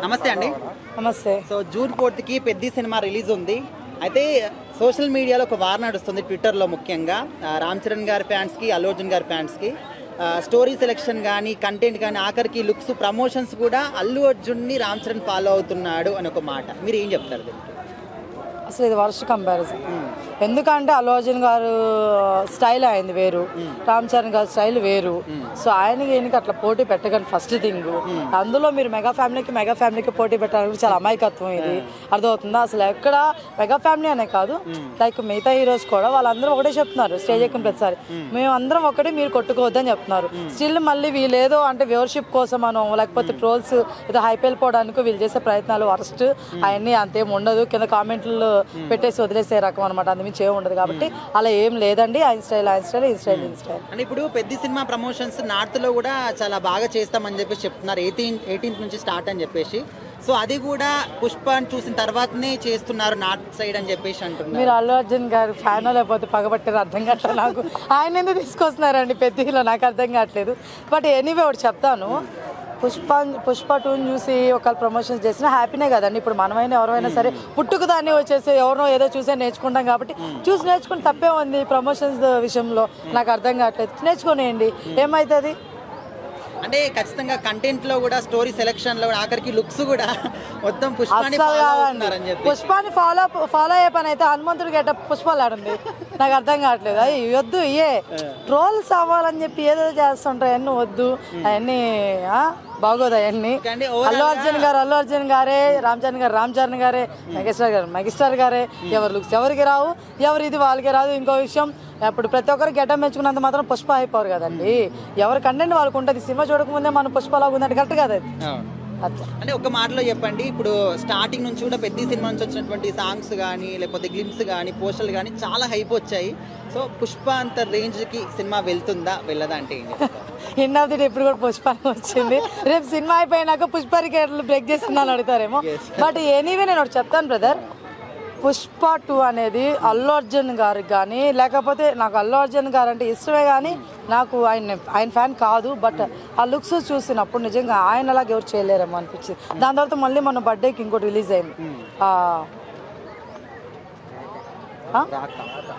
నమస్తే అండి. నమస్తే. సో జూన్ 4కి పెద్ద సినిమా రిలీజ్ ఉంది. అయితే సోషల్ మీడియాలో ఒక వార్ నడుస్తుంది, ట్విట్టర్లో ముఖ్యంగా రామ్ చరణ్ గారి ఫ్యాన్స్కి, అల్లు అర్జున్ గారి ఫ్యాన్స్కి స్టోరీ సెలెక్షన్ కానీ, కంటెంట్ కానీ, ఆఖరికి లుక్స్, ప్రమోషన్స్ కూడా అల్లు అర్జున్ని రామ్ చరణ్ ఫాలో అవుతున్నాడు అని ఒక మాట. మీరు ఏం చెప్తారు దీనికి? అసలు ఇది వర్స్ట్ కంపారిజన్. ఎందుకంటే అల్లు అర్జున్ గారు స్టైల్ అయింది వేరు, రామ్ చరణ్ గారి స్టైల్ వేరు. సో ఆయనకి ఈయనకి అట్లా పోటీ పెట్టకండి ఫస్ట్ థింగ్. అందులో మీరు మెగా ఫ్యామిలీకి పోటీ పెట్టడానికి చాలా అమాయకత్వం. ఇది అర్థమవుతుందా? అసలు ఎక్కడ మెగా ఫ్యామిలీ అనే కాదు, లైక్ మిగతా హీరోస్ కూడా వాళ్ళందరూ ఒకటే చెప్తున్నారు స్టేజ్ ఎక్కిన ప్రతిసారి, మేము అందరం ఒకటే, మీరు కొట్టుకోవద్దని చెప్తున్నారు. స్టిల్ మళ్ళీ వీళ్ళు ఏదో అంటే వ్యూవర్షిప్ కోసం అనో, లేకపోతే ట్రోల్స్ ఏదో హైప్ వెళ్ళిపోవడానికి వీళ్ళు చేసే ప్రయత్నాలు వరస్ట్. అవన్నీ అంతేం ఉండదు, కింద కామెంట్లు పెట్టేసి వదిలేసే రకం అనమాట, అందుమించి ఏమి ఉండదు. కాబట్టి అలా ఏం లేదండి. ఆయన స్టైల్ ఈ స్టైల్. అంటే ఇప్పుడు పెద్ద సినిమా ప్రమోషన్స్ నార్త్ లో కూడా చాలా బాగా చేస్తామని చెప్పేసి చెప్తున్నారు. 18th నుంచి స్టార్ట్ అని చెప్పేసి. సో అది కూడా పుష్పని చూసిన తర్వాతనే చేస్తున్నారు నార్త్ సైడ్ అని చెప్పేసి అంటున్నారు. మీరు అల్లు అర్జున్ గారు ఫ్యాన్ లేకపోతే పగబట్టారు అర్థం కావట్లేదు నాకు. ఆయన ఎందుకు తీసుకొస్తున్నారండి పెద్దలో, నాకు అర్థం కావట్లేదు. బట్ ఎనీవే ఒకటి చెప్తాను, పుష్ప 2 చూసి ఒకళ్ళు ప్రమోషన్స్ చేసినా హ్యాపీనే కదండి. ఇప్పుడు మనమైనా ఎవరైనా సరే పుట్టుకు దాన్ని వచ్చేసి ఎవరినో ఏదో చూసే నేర్చుకుంటాం కాబట్టి చూసి నేర్చుకుని తప్పే ఉంది. ప్రమోషన్స్ విషయంలో నాకు అర్థం కావట్లేదు, నేర్చుకునేయండి, ఏమవుతుంది? అంటే ఖచ్చితంగా కంటెంట్ లో కూడా, స్టోరీ సెలెక్షన్ లో, ఆఖరికి లుక్స్ కూడా మొత్తం పుష్పాని ఫాలో అయ్యే పని అయితే హనుమంతుడికి గట్ట పుష్పాలు ఆడింది. నాకు అర్థం కావట్లేదు. అవి వద్దు, ట్రోల్స్ అవ్వాలని చెప్పి ఏదో చేస్తుంటారు, అవన్నీ వద్దు, అవన్నీ బాగోదు. అవన్నీ అల్లు అర్జున్ గారే, రామ్ చరణ్ గారే, మెగాస్టార్ గారే, ఎవరు లుక్స్ ఎవరికి రావు, ఎవరు ఇది వాళ్ళకి రాదు. ఇంకో విషయం, ఇప్పుడు ప్రతి ఒక్కరు గెటం మెచ్చుకున్నంత మాత్రం పుష్ప అయిపోరు కదండి. ఎవరి కంటెంట్ వాళ్ళకు ఉంటుంది. సినిమా చూడకముందే మనం పుష్పలాగా ఉందంటే కరెక్ట్ కదా అది. అంటే ఒక మాటలో చెప్పండి, ఇప్పుడు స్టార్టింగ్ నుంచి కూడా పెద్ద సినిమా నుంచి వచ్చినటువంటి సాంగ్స్ కానీ, లేకపోతే గ్లిమ్స్ కానీ, పోస్టర్లు కానీ చాలా హైప్ వచ్చాయి. సో పుష్ప అంత రేంజ్కి సినిమా వెళ్తుందా వెళ్ళదా అంటే ఏం చెప్తారు? ఎండ్ ఆఫ్ ది డే ఇప్పుడు కూడా పుష్ప వచ్చింది, రేపు సినిమా అయిపోయినాక పుష్ప రికార్డులు బ్రేక్ చేస్తున్నాను అడుగుతారేమో. బట్ ఎనీవే నేను ఒకటి చెప్తాను బ్రదర్, పుష్ప 2 అనేది అల్లు అర్జున్ గారికి కానీ, లేకపోతే నాకు అల్లు అర్జున్ గారు అంటే ఇష్టమే కానీ నాకు ఆయన ఫ్యాన్ కాదు. బట్ ఆ లుక్స్ చూసినప్పుడు నిజంగా ఆయన అలాగే ఎవరు చేయలేరేమో అనిపించింది. దాని తర్వాత మళ్ళీ మన బర్త్డేకి ఇంకోటి రిలీజ్ అయింది,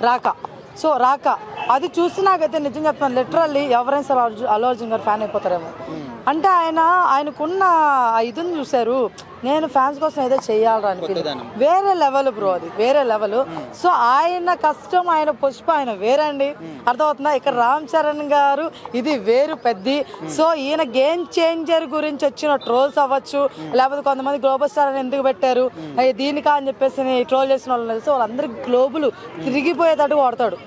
రాక. సో రాక అది చూసి నాకైతే నిజం చెప్తాను, లిటరల్లీ ఎవరైనా సరే అల్లు అర్జున్ గారు ఫ్యాన్ అయిపోతారేమో. అంటే ఆయనకున్న ఇదిని చూశారు, నేను ఫ్యాన్స్ కోసం ఏదో చెయ్యాలని అనిపించింది. వేరే లెవెల్ బ్రో, అది వేరే లెవెల్. సో ఆయన కష్టం, ఆయన పుష్ప ఆయన వేరండి, అర్థమవుతుందా? ఇక్కడ రామ్ చరణ్ గారు ఇది వేరు పెద్ద. సో ఈయన గేమ్ చేంజర్ గురించి వచ్చిన ట్రోల్స్ అవ్వచ్చు, లేకపోతే కొంతమంది గ్లోబల్ స్టార్ అని ఎందుకు పెట్టారు దీనికా అని చెప్పేసి ట్రోల్ చేసిన వాళ్ళు తెలుసు, వాళ్ళందరూ గ్లోబులు తిరిగిపోయేటట్టు వాడతాడు.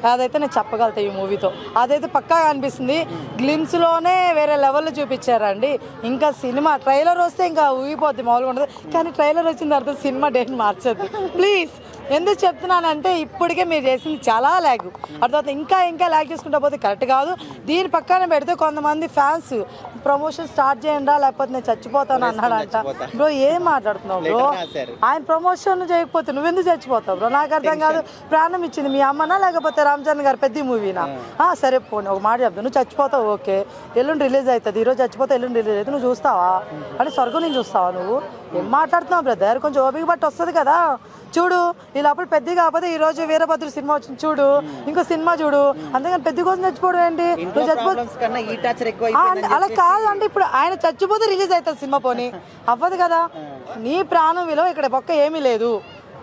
అదైతే నేను చెప్పగలుగుతా ఈ మూవీతో, అదైతే పక్కాగా అనిపిస్తుంది. గ్లిమ్స్లోనే వేరే లెవెల్లో చూపించారండి. ఇంకా సినిమా ట్రైలర్ వస్తే ఇంకా ఊగిపోద్ది, మామూలుగా ఉండదు. కానీ ట్రైలర్ వచ్చిన తర్వాత సినిమా డేట్ మార్చద్దు ప్లీజ్. ఎందుకు చెప్తున్నానంటే ఇప్పటికే మీరు చేసింది చాలా ల్యాగ్, అర్థం ఇంకా ల్యాగ్ చేసుకుంటా పోతే కరెక్ట్ కాదు. దీని పక్కన పెడితే కొంతమంది ఫ్యాన్స్ ప్రమోషన్ స్టార్ట్ చేయండి లేకపోతే నేను చచ్చిపోతాను అన్నాడంట. బ్రో ఏం మాట్లాడుతున్నావు బ్రో? ఆయన ప్రమోషన్ చేయకపోతే నువ్వెందుకు చచ్చిపోతావు బ్రో? నాకు అర్థం కాదు. ప్రాణం ఇచ్చింది మీ అమ్మనా లేకపోతే రామ్ చరణ్ గారు పెద్ద మూవీనా? సరే పోనీ ఒక మాట చెప్తాను, నువ్వు చచ్చిపోతావు ఓకే, ఎల్లుండి రిలీజ్ అవుతుంది, ఈరోజు చచ్చిపోతే ఎల్లుండి రిలీజ్ అవుతుంది, నువ్వు చూస్తావా? అంటే స్వర్గం నుంచి చూస్తావా నువ్వు? ఏం మాట్లాడుతున్నావు బ్రదర్? కొంచెం ఓపిక బట్టి వస్తుంది కదా. చూడు ఇలా అప్పుడు పెద్ద కాకపోతే ఈ రోజు వీరభద్ర సినిమా వచ్చింది చూడు, ఇంకో సినిమా చూడు, అంతేగాని పెద్ద కోసం చచ్చిపోవడం ఏంటి? నువ్వు చచ్చిపోతే అలా కాదు అంటే ఇప్పుడు ఆయన చచ్చిపోతే రిలీజ్ అవుతుంది సినిమా, పోనీ అవ్వదు కదా. నీ ప్రాణం విలువ ఇక్కడ పక్క ఏమీ లేదు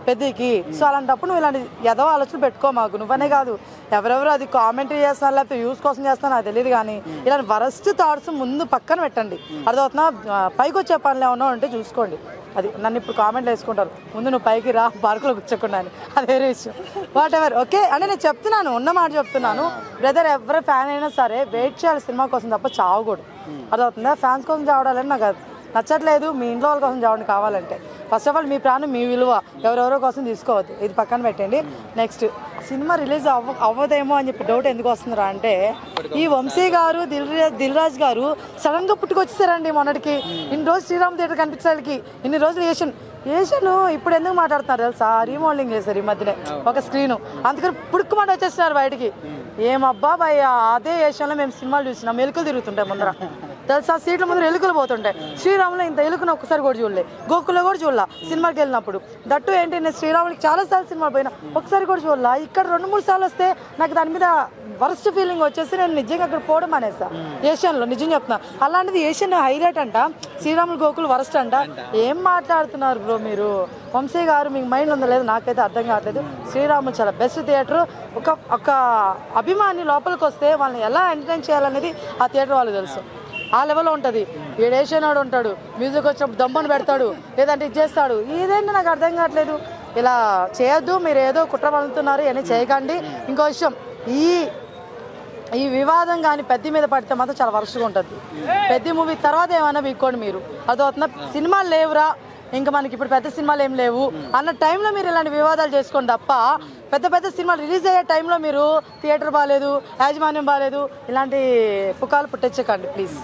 పెద్దకి. సో అలాంటప్పుడు నువ్వు ఇలాంటి ఏదో ఆలోచన పెట్టుకో మాకు. నువ్వనే కాదు ఎవరెవరు అది కామెంటరీ చేస్తున్నారు లేకపోతే యూస్ కోసం చేస్తున్నా నాకు తెలియదు, కానీ ఇలాంటి వరస్ట్ థాట్స్ ముందు పక్కన పెట్టండి, అర్థమవుతున్నా? పైకి వచ్చే పనులు ఏమన్నా ఉంటే చూసుకోండి. అది నన్ను ఇప్పుడు కామెంట్లు వేసుకుంటారు, ముందు నువ్వు పైకి రా పార్కులో కూర్చోకుండా అని, అది వేరే విషయం. What ever okay. అంటే నేను చెప్తున్నాను, ఉన్న మాట చెప్తున్నాను బ్రదర్, ఎవరి ఫ్యాన్ అయినా సరే వెయిట్ చేయాలి సినిమా కోసం తప్ప చావకూడదు, అర్థమవుతుందా? ఫ్యాన్స్ కోసం చావడాలని నాకు నచ్చట్లేదు. మీ ఇంట్లో వాళ్ళ కోసం చావండి కావాలంటే. ఫస్ట్ ఆఫ్ ఆల్ మీ ప్రాణం మీ విలువ, ఎవరెవరో కోసం తీసుకోవద్దు, ఇది పక్కన పెట్టండి. నెక్స్ట్ సినిమా రిలీజ్ అవ్వదేమో అని చెప్పి డౌట్ ఎందుకు వస్తుందిరా అంటే, ఈ వంశీ గారు దిల్ రాజు గారు సడన్గా పుట్టుకొచ్చేసారండి మొన్నటికి. ఇన్ని రోజులు శ్రీరామ్ థియేటర్ కనిపించడానికి ఇన్ని రోజులు ఏషను ఇప్పుడు ఎందుకు మాట్లాడుతున్నారు తెలుసా? రీమోడలింగ్ చేశారు ఈ మధ్యనే ఒక స్క్రీను, అందుకని పుడుక్కుమంట వచ్చేస్తున్నారు బయటికి. ఏమబ్బా భయ్య, అదే ఏషియాలో మేము సినిమాలు చూసినాం, మెలుకులు తిరుగుతుంటాయి ముందర. తెలుసా సీట్ల ముందు ఎలుకలు పోతుంటాయి. శ్రీరాములు ఇంత ఎలుకను ఒక్కసారి కూడా చూడలే, గోకుల్లో కూడా చూడలా సినిమాకి వెళ్ళినప్పుడు. దట్టు ఏంటి, నేను శ్రీరాములకి చాలాసార్లు సినిమా పోయినా ఒకసారి కూడా చూడలా. ఇక్కడ 2-3 సార్లు వస్తే నాకు దాని మీద వర్స్ట్ ఫీలింగ్ వచ్చేసి నేను నిజంగా అక్కడ పోవడం అనేసా ఏషియన్లో. నిజం చెప్తున్నా, అలాంటిది ఏషియన్ హైలైట్ అంట, శ్రీరాములు గోకులు వరస్ట్ అంట. ఏం మాట్లాడుతున్నారు బ్రో మీరు? వంశీ గారు మీకు మైండ్ ఉందో లేదు నాకైతే అర్థం కావట్లేదు. శ్రీరాములు చాలా బెస్ట్ థియేటర్. ఒక అభిమాని లోపలికి వస్తే వాళ్ళని ఎలా ఎంటర్టైన్ చేయాలనేది ఆ థియేటర్ వాళ్ళకి తెలుసు. ఆ లెవెల్లో ఉంటుంది. ఏడేసినాడు ఉంటాడు, మ్యూజిక్ వచ్చినప్పుడు దమ్మని పెడతాడు, లేదంటే ఇది చేస్తాడు. ఇదేంటి నాకు అర్థం కావట్లేదు. ఇలా చేయొద్దు, మీరు ఏదో కుట్ర పలుకుతున్నారు, ఇవన్నీ చేయకండి. ఇంకో విషయం, ఈ వివాదం కానీ పెద్ద మీద పడితే మాత్రం చాలా వరుసగా ఉంటుంది. పెద్ద మూవీ తర్వాత ఏమైనా వీక్కోండి మీరు. అదవుతున్నా సినిమాలు లేవురా, ఇంకా మనకి ఇప్పుడు పెద్ద సినిమాలు ఏం లేవు అన్న టైంలో మీరు ఇలాంటి వివాదాలు చేసుకోండి తప్ప, పెద్ద సినిమాలు రిలీజ్ అయ్యే టైంలో మీరు థియేటర్ బాగాలేదు, యాజమాన్యం బాగాలేదు, ఇలాంటి పుకాలు పుట్టించకండి ప్లీజ్.